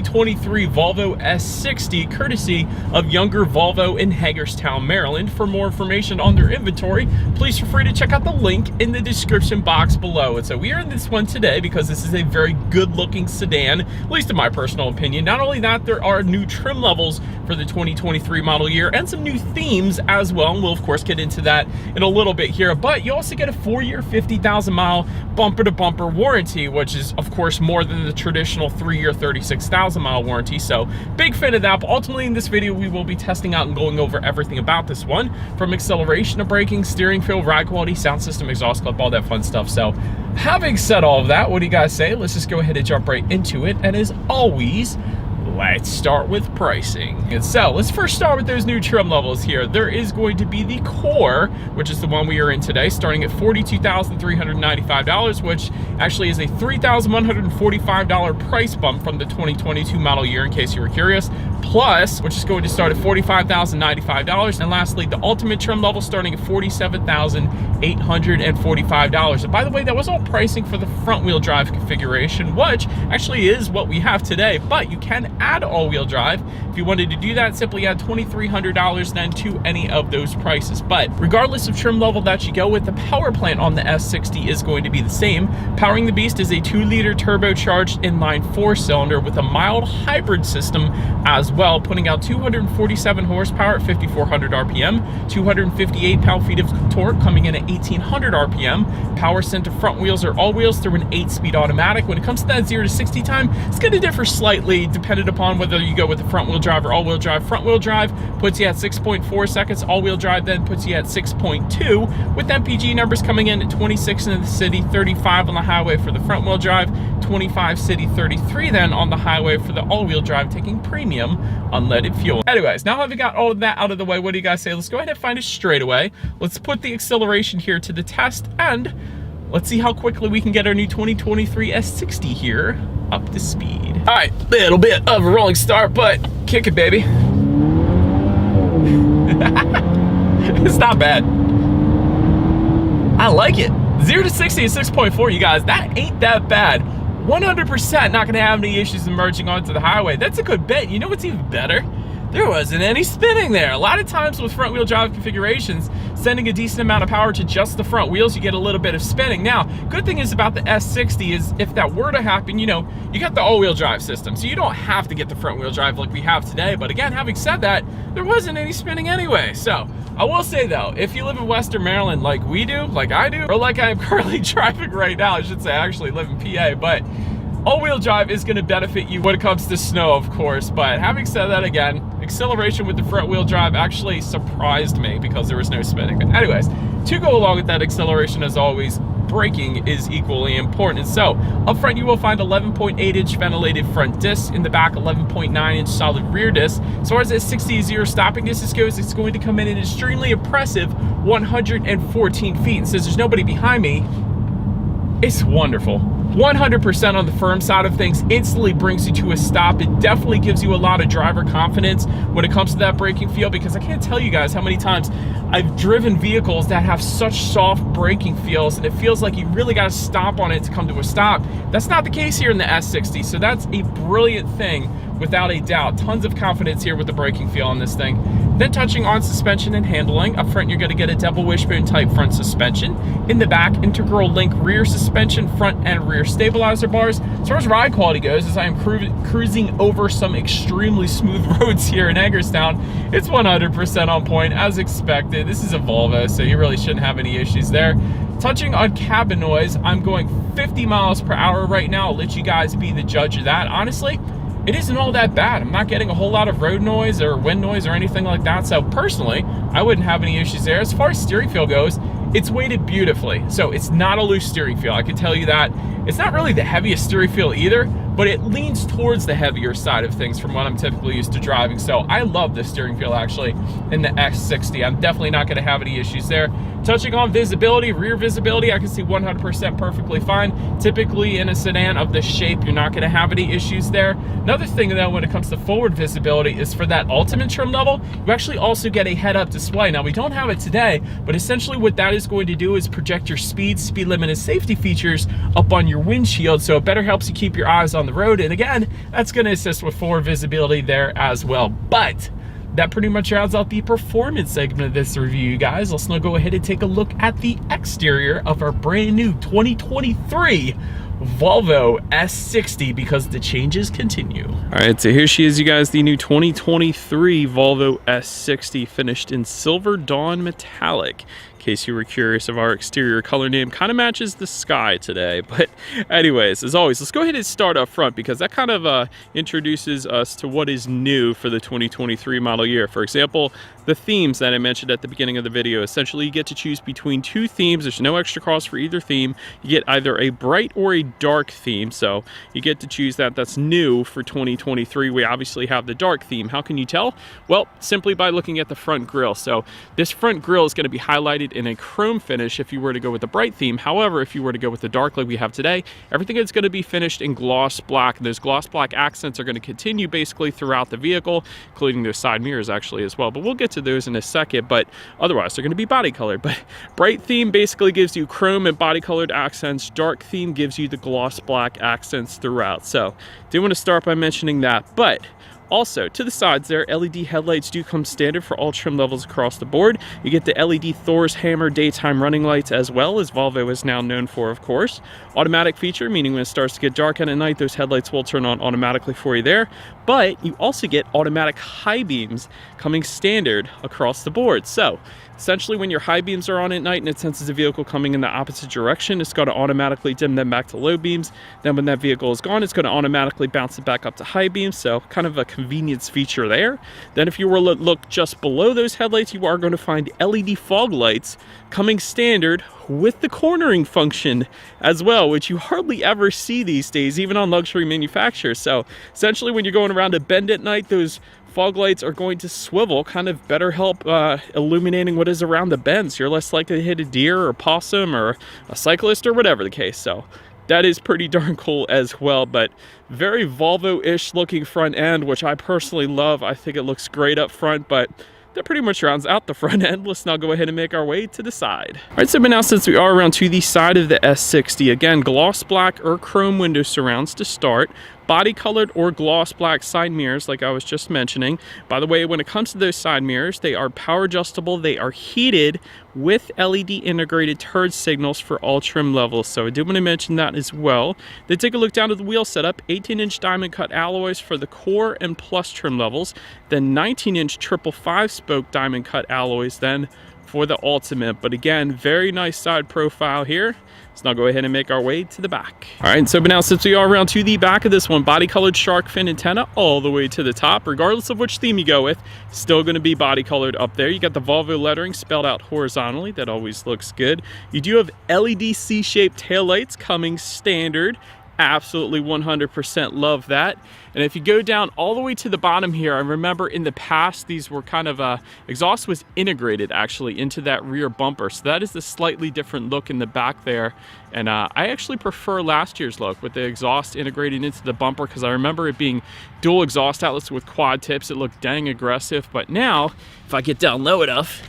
2023 Volvo S60 courtesy of Younger Volvo in Hagerstown, Maryland. For more information on their inventory, please feel free to check out the link in the description box below. And so we are in this one today because this is a very good looking sedan, at least in my personal opinion. Not only that, there are new trim levels for the 2023 model year and some new themes as well. And we'll of course get into that in a little bit here, but you also get a 4-year, 50,000 mile bumper to bumper warranty, which is of course more than the traditional 3-year, 36,000 mile warranty. So big fan of that. But ultimately in this video, we will be testing out and going over everything about this one, from acceleration to braking, steering feel, ride quality, sound system, exhaust clip, all that fun stuff. So having said all of that, what do you guys say? Let's just go ahead and jump right into it. And as always, let's start with pricing. And so let's first start with those new trim levels here. There is going to be the Core, which is the one we are in today, starting at $42,395, which actually is a $3,145 price bump from the 2022 model year, in case you were curious. Plus, which is going to start at $45,095. And lastly, the Ultimate trim level starting at $47,845. And by the way, that was all pricing for the front wheel drive configuration, which actually is what we have today, but you can add all-wheel drive. If you wanted to do that, simply add $2,300 then to any of those prices. But regardless of trim level that you go with, the power plant on the S60 is going to be the same. Powering the beast is a 2-liter turbocharged inline 4-cylinder with a mild hybrid system as well, putting out 247 horsepower at 5,400 RPM, 258 pound-feet of torque coming in at 1,800 RPM. Power sent to front wheels or all wheels through an 8-speed automatic. When it comes to that 0 to 60 time, it's going to differ slightly depending upon whether you go with the front wheel drive or all wheel drive. Front wheel drive puts you at 6.4 seconds, all wheel drive then puts you at 6.2, with MPG numbers coming in at 26 in the city, 35 on the highway for the front wheel drive, 25 city, 33 then on the highway for the all wheel drive, taking premium unleaded fuel. Anyways, now having got all of that out of the way, what do you guys say? Let's go ahead and find a straightaway. Let's put the acceleration here to the test, and let's see how quickly we can get our new 2023 S60 here up to speed. All right, little bit of a rolling start, but kick it, baby. It's not bad. I like it. 0 to 60 is 6.4, you guys. That ain't that bad. 100% not gonna have any issues emerging onto the highway. That's a good bit. You know what's even better? There wasn't any spinning there. A lot of times with front wheel drive configurations, sending a decent amount of power to just the front wheels, you get a little bit of spinning. Now, good thing is about the S60 is if that were to happen, you know, you got the all-wheel drive system, so you don't have to get the front wheel drive like we have today. But again, having said that, there wasn't any spinning anyway. So I will say though, if you live in Western Maryland like we do, like I do, or like I am currently driving right now, I should say, I actually live in PA, but all-wheel drive is going to benefit you when it comes to snow, of course. But having said that, again, acceleration with the front wheel drive actually surprised me because there was no spinning. But anyways, to go along with that acceleration, as always, braking is equally important. And so up front, you will find 11.8-inch ventilated front discs. In the back, 11.9-inch solid rear discs. As far as the 60 0 stopping distance goes, it's going to come in an extremely impressive 114 feet. And since there's nobody behind me, it's wonderful. 100% on the firm side of things, instantly brings you to a stop. It definitely gives you a lot of driver confidence when it comes to that braking feel, because I can't tell you guys how many times I've driven vehicles that have such soft braking feels, and it feels like you really got to stomp on it to come to a stop. That's not the case here in the S60, so that's a brilliant thing without a doubt. Tons of confidence here with the braking feel on this thing. Then touching on suspension and handling, up front you're going to get a double wishbone type front suspension. In the back, integral link rear suspension, front and rear stabilizer bars. As far as ride quality goes, as I am cruising over some extremely smooth roads here in Hagerstown, it's 100% on point as expected. This is a Volvo, so you really shouldn't have any issues there. Touching on cabin noise, I'm going 50 miles per hour right now. I'll let you guys be the judge of that. Honestly, it isn't all that bad. I'm not getting a whole lot of road noise or wind noise or anything like that. So personally, I wouldn't have any issues there. As far as steering feel goes, it's weighted beautifully. So it's not a loose steering feel, I can tell you that. It's not really the heaviest steering feel either, but it leans towards the heavier side of things from what I'm typically used to driving. So I love the steering feel actually in the S60. I'm definitely not gonna have any issues there. Touching on visibility, rear visibility, I can see 100% perfectly fine. Typically in a sedan of this shape, you're not gonna have any issues there. Another thing though, when it comes to forward visibility, is for that Ultimate trim level, you actually also get a head-up display. Now we don't have it today, but essentially what that is going to do is project your speed limit, and safety features up on your windshield, so it better helps you keep your eyes on the road. And again, that's going to assist with forward visibility there as well. But that pretty much rounds out the performance segment of this review, you guys. Let's now go ahead and take a look at the exterior of our brand new 2023 Volvo S60, because the changes continue. All right, so here she is, you guys, the new 2023 Volvo S60, finished in Silver Dawn Metallic. In case you were curious of our exterior color name, kind of matches the sky today. But anyways, as always, let's go ahead and start up front, because that kind of introduces us to what is new for the 2023 model year. For example, the themes that I mentioned at the beginning of the video. Essentially, you get to choose between two themes. There's no extra cost for either theme. You get either a bright or a dark theme, so you get to choose that. That's new for 2023. We obviously have the dark theme. How can you tell? Well, simply by looking at the front grille. So this front grille is going to be highlighted in a chrome finish if you were to go with the bright theme. However, if you were to go with the dark like we have today, everything is going to be finished in gloss black. And those gloss black accents are going to continue basically throughout the vehicle, including those side mirrors actually as well. But we'll get to those in a second. But otherwise, they're going to be body colored. But bright theme basically gives you chrome and body colored accents. Dark theme gives you the gloss black accents throughout. So do want to start by mentioning that. But also, to the sides there, LED headlights do come standard for all trim levels across the board. You get the LED Thor's Hammer daytime running lights, as well as Volvo is now known for, of course. Automatic feature, meaning when it starts to get dark at night, those headlights will turn on automatically for you there. But you also get automatic high beams coming standard across the board. So essentially, when your high beams are on at night and it senses a vehicle coming in the opposite direction, it's going to automatically dim them back to low beams. Then when that vehicle is gone, it's going to automatically bounce it back up to high beams. So kind of a convenience feature there. Then if you were to look just below those headlights, you are going to find LED fog lights coming standard with the cornering function as well, which you hardly ever see these days, even on luxury manufacturers. So essentially, when you're going around a bend at night, those fog lights are going to swivel, kind of better help illuminating what is around the bends. You're less likely to hit a deer or a possum or a cyclist or whatever the case. So that is pretty darn cool as well. But very Volvo-ish looking front end, which I personally love. I think it looks great up front, but that pretty much rounds out the front end. Let's now go ahead and make our way to the side. All right, so but now since we are around to the side of the S60, again, gloss black or chrome window surrounds to start. Body colored or gloss black side mirrors, like I was just mentioning. By the way, when it comes to those side mirrors, they are power adjustable. They are heated with LED integrated turn signals for all trim levels. So I did want to mention that as well. Then take a look down at the wheel setup. 18-inch diamond cut alloys for the core and plus trim levels. Then 19-inch triple 5-spoke diamond cut alloys then for the ultimate. But again, very nice side profile here. Let's now go ahead and make our way to the back. All right, so but now since we are around to the back of this one, body colored shark fin antenna all the way to the top, regardless of which theme you go with, still going to be body colored up there. You got the Volvo lettering spelled out horizontally. That always looks good. You do have LED C-shaped taillights coming standard. Absolutely 100% love that. And if you go down all the way to the bottom here, I remember in the past these were kind of exhaust was integrated actually into that rear bumper, so that is a slightly different look in the back there. And I actually prefer last year's look with the exhaust integrated into the bumper, because I remember it being dual exhaust outlets with quad tips. It looked dang aggressive. But now if I get down low enough,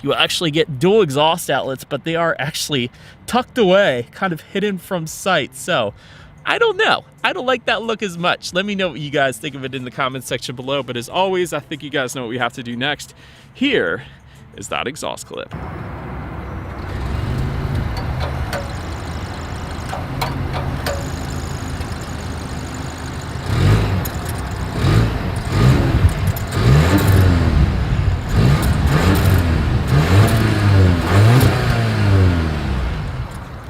you will actually get dual exhaust outlets, but they are actually tucked away, kind of hidden from sight. So I don't know. I don't like that look as much. Let me know what you guys think of it in the comments section below. But as always, I think you guys know what we have to do next. Here is that exhaust clip.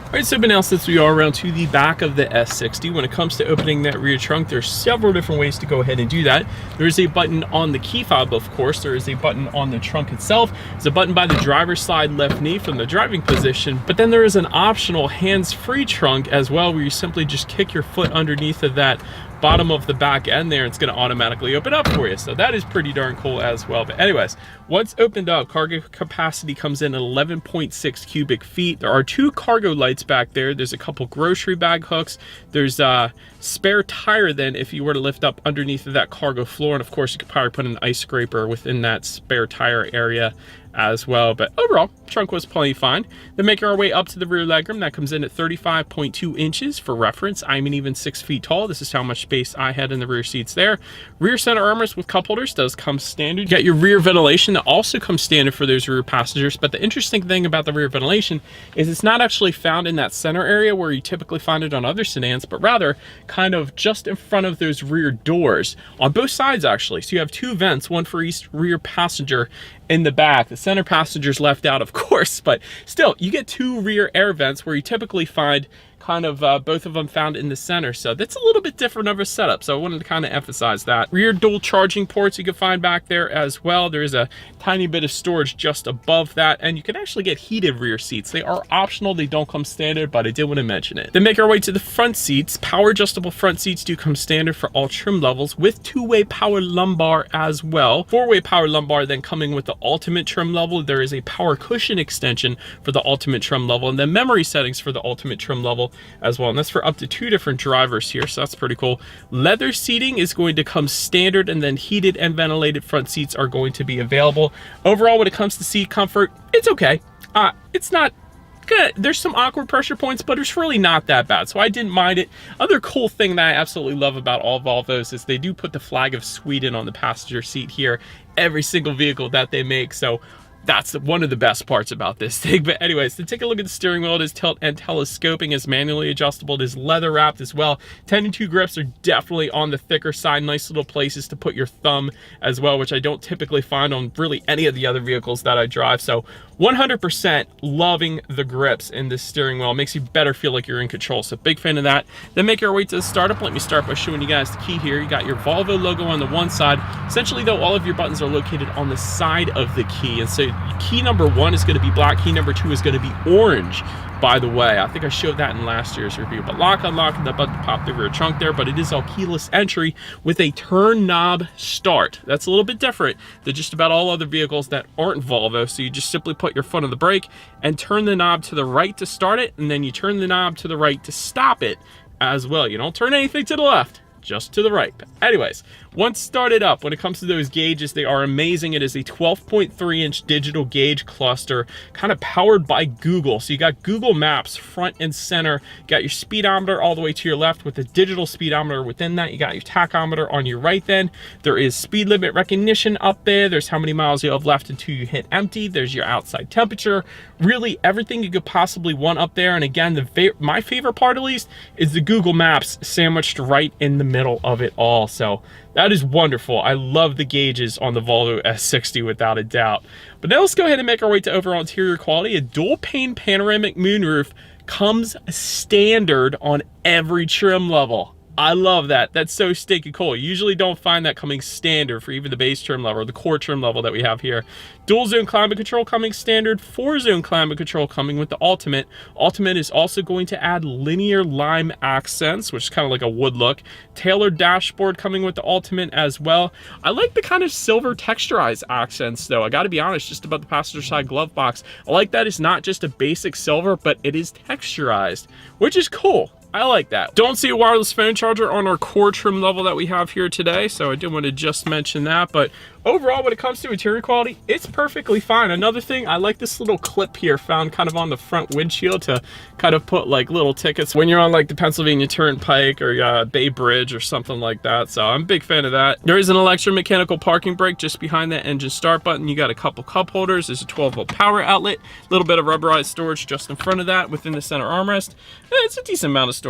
Alright, so but now since we are around to the back of the S60, when it comes to opening that rear trunk, there's several different ways to go ahead and do that. There is a button on the key fob, of course. There is a button on the trunk itself. There's a button by the driver's side left knee from the driving position, but then there is an optional hands-free trunk as well, where you simply just kick your foot underneath of that bottom of the back end there. It's going to automatically open up for you, so that is pretty darn cool as well. But anyways, once opened up, cargo capacity comes in at 11.6 cubic feet. There are two cargo lights back there. There's a couple grocery bag hooks. There's a spare tire then if you were to lift up underneath of that cargo floor, and of course you could probably put an ice scraper within that spare tire area as well. But overall, trunk was plenty fine. Then making our way up to the rear legroom, that comes in at 35.2 inches. For reference, I'm an even 6 feet tall. This is how much space I had in the rear seats there. Rear center armrest with cup holders does come standard. You got your rear ventilation that also comes standard for those rear passengers. But the interesting thing about the rear ventilation is it's not actually found in that center area where you typically find it on other sedans, but rather kind of just in front of those rear doors on both sides actually. So you have 2 vents, one for each rear passenger in the back. The center passenger's left out, of course, but still, you get 2 rear air vents where you typically find kind of both of them found in the center. So that's a little bit different of a setup. So I wanted to kind of emphasize that. Rear dual charging ports you can find back there as well. There is a tiny bit of storage just above that, and you can actually get heated rear seats. They are optional. They don't come standard, but I did want to mention it. Then make our way to the front seats. Power adjustable front seats do come standard for all trim levels with 2-way power lumbar as well. 4-way power lumbar then coming with the ultimate trim level. There is a power cushion extension for the ultimate trim level, and then memory settings for the ultimate trim level as well, and that's for up to 2 different drivers here, so that's pretty cool. Leather seating is going to come standard, and then heated and ventilated front seats are going to be available. Overall, when it comes to seat comfort, it's okay. It's not good. There's some awkward pressure points, but it's really not that bad, so I didn't mind it. Other cool thing that I absolutely love about all Volvos is they do put the flag of Sweden on the passenger seat here, every single vehicle that they make, so that's one of the best parts about this thing. But anyways, to take a look at the steering wheel, it is tilt and telescoping, is manually adjustable, it is leather wrapped as well. 10-2 grips are definitely on the thicker side, nice little places to put your thumb as well, which I don't typically find on really any of the other vehicles that I drive. So 100% loving the grips in this steering wheel. It makes you better feel like you're in control, so big fan of that. Then make our way to the startup. Let me start by showing you guys the key here. You got your Volvo logo on the one side. Essentially though, all of your buttons are located on the side of the key, and so key number 1 is going to be black, key number 2 is going to be orange. By the way, I think I showed that in last year's review, but lock, unlock, and that button to pop the rear trunk there, but it is all keyless entry with a turn knob start. That's a little bit different than just about all other vehicles that aren't Volvo, so you just simply put your foot on the brake and turn the knob to the right to start it, and then you turn the knob to the right to stop it as well. You don't turn anything to the left, just to the right. But anyways, once started up, when it comes to those gauges, they are amazing. It is a 12.3-inch digital gauge cluster, kind of powered by Google. So you got Google Maps front and center. You got your speedometer all the way to your left with a digital speedometer within that. You got your tachometer on your right then. There is speed limit recognition up there. There's how many miles you have left until you hit empty. There's your outside temperature. Really everything you could possibly want up there. And again, my favorite part at least is the Google Maps sandwiched right in the middle of it all. So that is wonderful. I love the gauges on the Volvo S60 without a doubt. But now let's go ahead and make our way to overall interior quality. A dual pane panoramic moonroof comes standard on every trim level. I love that. That's so stinking cool. You usually don't find that coming standard for even the base trim level or the core trim level that we have here. Dual zone climate control coming standard, 4-zone climate control coming with the Ultimate. Ultimate is also going to add linear lime accents, which is kind of like a wood look. Tailored dashboard coming with the Ultimate as well. I like the kind of silver texturized accents though. I gotta be honest, just about the passenger side glove box. I like that it's not just a basic silver, but it is texturized, which is cool. I like that. Don't see a wireless phone charger on our core trim level that we have here today, so I did want to just mention that. But overall, when it comes to interior quality, it's perfectly fine. Another thing, I like this little clip here found kind of on the front windshield to kind of put like little tickets when you're on like the Pennsylvania Turnpike or Bay Bridge or something like that. So I'm a big fan of that. There is an electromechanical parking brake just behind that engine start button. You got a couple cup holders. There's a 12-volt power outlet, a little bit of rubberized storage just in front of that within the center armrest. It's a decent amount of storage.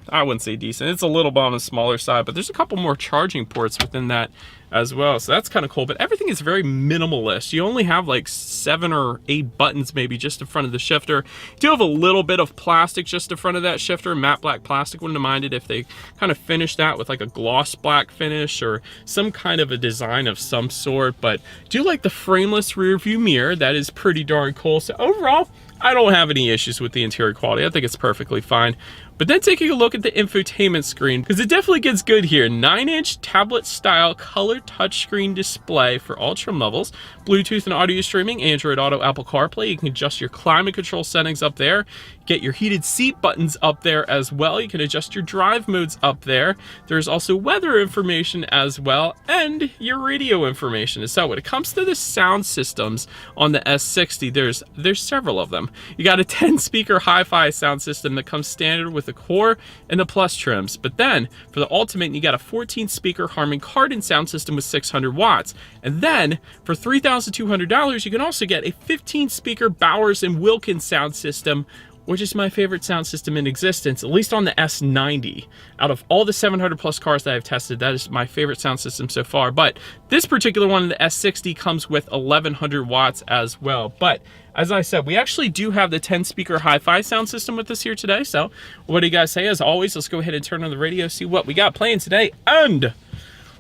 I wouldn't say decent. It's a little bit on the smaller side, but there's a couple more charging ports within that as well, so that's kind of cool. But everything is very minimalist. You only have like 7 or 8 buttons maybe just in front of the shifter. You do have a little bit of plastic just in front of that shifter, matte black plastic. Wouldn't have minded if they kind of finished that with like a gloss black finish or some kind of a design of some sort. But do like the frameless rear view mirror. That is pretty darn cool. So overall, I don't have any issues with the interior quality. I think it's perfectly fine. But then taking a look at the infotainment screen, because it definitely gets good here. 9-inch tablet style color touchscreen display for all trim levels. Bluetooth and audio streaming, Android Auto, Apple CarPlay. You can adjust your climate control settings up there. Get your heated seat buttons up there as well. You can adjust your drive modes up there. There's also weather information as well, and your radio information. So when it comes to the sound systems on the S60, there's several of them. You got a 10-speaker hi-fi sound system that comes standard with the Core and the Plus trims. But then for the Ultimate, you got a 14-speaker Harman Kardon sound system with 600 watts. And then for $3,200, you can also get a 15-speaker Bowers and Wilkins sound system, which is my favorite sound system in existence, at least on the S90. Out of all the 700 plus cars that I've tested, that is my favorite sound system so far. But this particular one, the S60, comes with 1100 watts as well. But as I said, we actually do have the 10-speaker hi-fi sound system with us here today. So what do you guys say? As always, let's go ahead and turn on the radio, see what we got playing today, and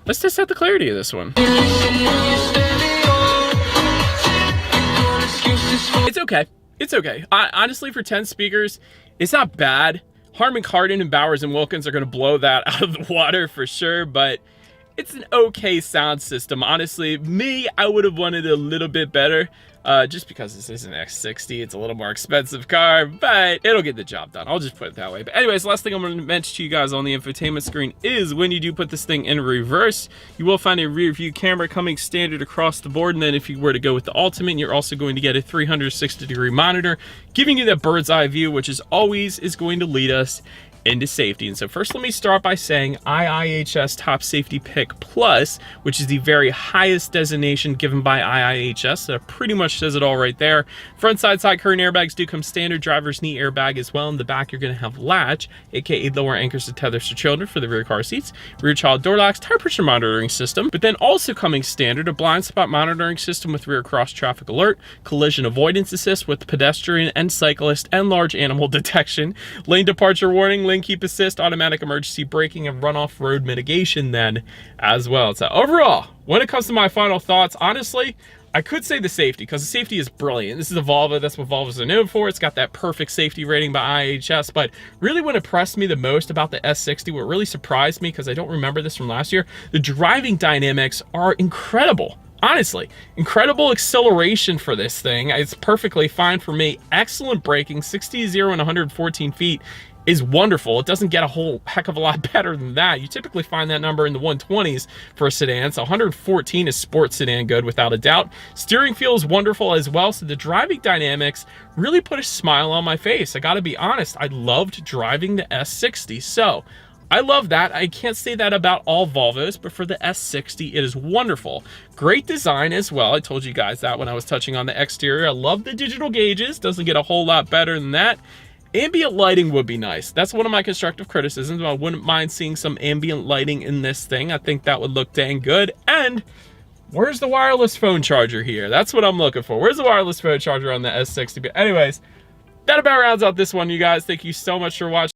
let's test out the clarity of this one. It's okay. It's okay. Honestly, for 10 speakers, it's not bad. Harman Kardon and Bowers and Wilkins are going to blow that out of the water for sure, but it's an okay sound system. Honestly, I would have wanted it a little bit better. Just because this is an X60, it's a little more expensive car, but it'll get the job done. I'll just put it that way. But anyways, last thing I'm going to mention to you guys on the infotainment screen is when you do put this thing in reverse, you will find a rear view camera coming standard across the board. And then if you were to go with the Ultimate, you're also going to get a 360-degree monitor, giving you that bird's eye view, which is always going to lead us into safety. And so first, let me start by saying IIHS Top Safety Pick Plus, which is the very highest designation given by IIHS. That pretty much says it all right there. Front side current airbags do come standard. Driver's knee airbag as well. In the back, you're going to have latch, aka lower anchors to tethers to children for the rear car seats. Rear child door locks, tire pressure monitoring system. But then also coming standard, a blind spot monitoring system with rear cross traffic alert, collision avoidance assist with pedestrian and cyclist and large animal detection, lane departure warning, lane keep assist, automatic emergency braking, and runoff road mitigation then as well. So overall, when it comes to my final thoughts, honestly, I could say the safety, because the safety is brilliant. This is a Volvo. That's what Volvos are known for. It's got that perfect safety rating by IIHS. But really what impressed me the most about the S60, what really surprised me, because I don't remember this from last year, the driving dynamics are incredible. Honestly, incredible acceleration for this thing. It's perfectly fine for me. Excellent braking, 60, 0, and 114 feet is wonderful. It doesn't get a whole heck of a lot better than that. You typically find that number in the 120s for a sedan. So 114 is sports sedan good without a doubt. Steering feel is wonderful as well. So the driving dynamics really put a smile on my face. I gotta be honest, I loved driving the S60. So I love that. I can't say that about all Volvos, but for the S60, it is wonderful. Great design as well. I told you guys that when I was touching on the exterior. I love the digital gauges. Doesn't get a whole lot better than that. Ambient lighting would be nice. That's one of my constructive criticisms. I wouldn't mind seeing some ambient lighting in this thing. I think that would look dang good. And where's the wireless phone charger here? That's what I'm looking for. Where's the wireless phone charger on the S60? But anyways, that about rounds out this one, you guys. Thank you so much for watching.